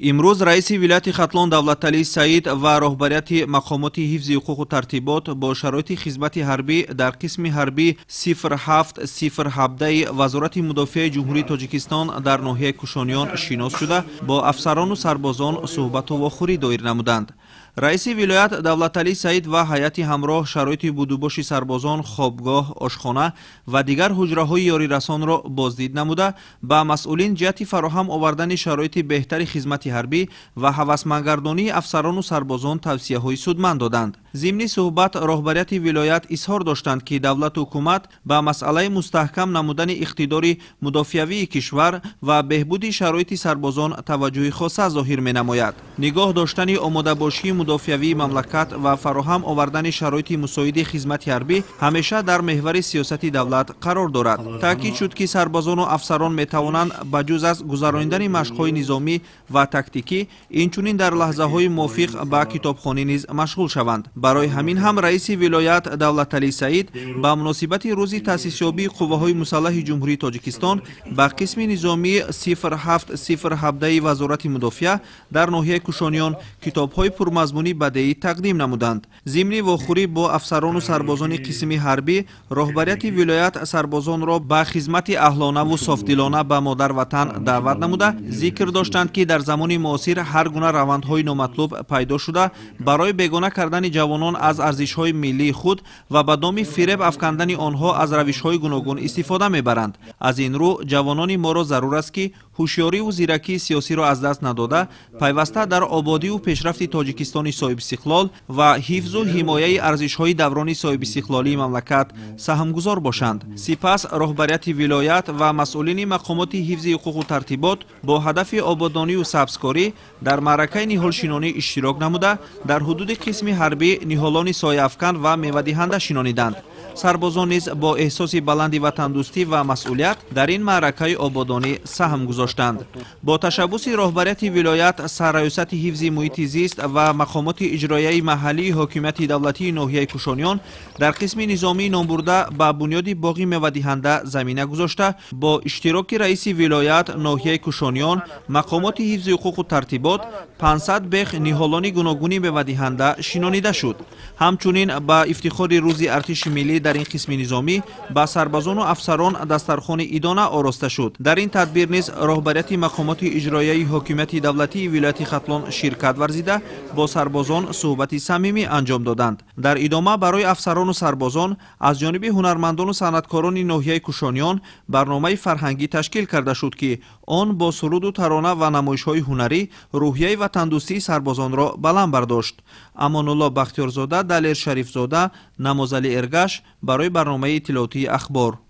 имрӯз раиси вилояти Хатлон Давлаталӣ Саид ва роҳбарияти мақомоти ҳифзи ҳуқуқу тартибот бо шароити хизмати ҳарбӣ дар қисми ҳарбӣ 07-017 Вазорати Мудофиаи Ҷумҳурии Тоҷикистон дар ноҳияи Кушониён шинос шуда, бо афсарону сарбозон суҳбату вохӯрӣ доир намуданд. раиси вилоят Давлаталӣ Саид ва ҳайати ҳамроҳ шароити будубоши сарбозон, хобгоҳ, ошхона ва дигар ҳуҷраҳои ёрирасонро боздид намуда, ба масъулин ҷиҳати фароҳам овардани шароити беҳтари хизмати ҳарбӣ ва ҳавасмандгардонии афсарону сарбозон тавсияҳои судманд доданд. зимни суҳбат роҳбарияти вилоят изҳор доштанд, ки давлату ҳукумат ба масъалаи мустаҳкам намудани иқтидори мудофиавии кишвар ва беҳбуди шароити сарбозон таваҷҷӯҳи хоса зоҳир менамояд. нигоҳ доштани омодабошии мудофиавии мамлакат ва фароҳам овардани шароити мусоиди хизмати ҳарбӣ ҳамеша дар меҳвари сиёсати давлат қарор дорад. таъкид шуд, ки сарбозону афсарон метавонанд ба ҷуз аз гузарондани машқҳои низомӣ ва тактикӣ, инчунин дар лаҳзаҳои мувофиқ ба китобхонӣ низ машғул шаванд. барои ҳамин ҳам раиси вилоят Давлаталӣ Саид ба муносибати рӯзи таъсисёбии қувваҳои мусаллаҳи ҷумҳурии Тоҷикистон ба қисми низомии 07-017 Вазорати Мудофиа дар ноҳияи Кушониён китобҳои пурмазмуни бадеӣ тақдим намуданд. зимни вохӯрӣ бо афсарону сарбозони қисми ҳарбӣ роҳбарияти вилоят сарбозонро ба хизмати аҳлонаву софдилона ба модарватан даъват намуда, зикр доштанд, ки дар замони муосир ҳар гуна равандҳои номатлуб пайдо шуда, барои бегона кардани ҷавонон аз арзишҳои миллии худ ва ба доми фиреб афкандани онҳо аз равишҳои гуногун истифода мебаранд. аз ин рӯ ҷавонони моро зарур аст, ки ҳушёриву зиракии сиёсиро аз даст надода, пайваста дар ободиву пешрафти Тоҷикистони соҳибистиқлол ва ҳифзу ҳимояи арзишҳои даврони соҳибистиқлолии мамлакат саҳмгузор бошанд. сипас роҳбарияти вилоят ва масъулини мақомоти ҳифзи ҳуқуқу тартибот бо ҳадафи ободонию сабзкорӣ дар маъракаи ниҳолшинонӣ иштирок намуда, дар ҳудуди қисми ҳарбӣ ниҳолони сояафкан ва мевадиҳанда шинониданд. сарбозон низ бо эҳсоси баланди ватандӯстӣ ва масъулият дар ин маъракаи ободонӣ саҳм гузоштанд. бо ташаббуси роҳбарияти вилоят, сарраёсати ҳифзи муҳити зист ва мақомоти иҷроияи маҳаллии ҳокимияти давлатии ноҳияи Кушониён дар қисми низомии номбурда ба бунёди боғи мевадиҳанда замина гузошта, бо иштироки раиси вилоят ноҳияи Кушониён, мақомоти ҳифзи ҳуқуқу тартибот 500 бех ниҳолони гуногуни мевадиҳанда шинонида шуд. ҳамчунин ба ифтихори рӯзи артиши миллӣ дар ин қисми низомӣ ба сарбозону афсарон дастархони идона ороста шуд. дар ин тадбир низ роҳбарияти мақомоти иҷроияи ҳокимияти давлатии вилояти Хатлон ширкат варзида, бо сарбозон суҳбати самимӣ анҷом доданд. дар идома барои афсарону сарбозон аз ҷониби ҳунармандону санъаткорони ноҳияи Кушониён барномаи фарҳангӣ ташкил карда шуд, ки он бо суруду тарона ва намоишҳои ҳунарӣ рӯҳияи ватандӯстии сарбозонро баланд бардошт. амонулло бахтиёрзода, далер шарифзода, намозали эргаш барои барномаи иттилоотии ахбор.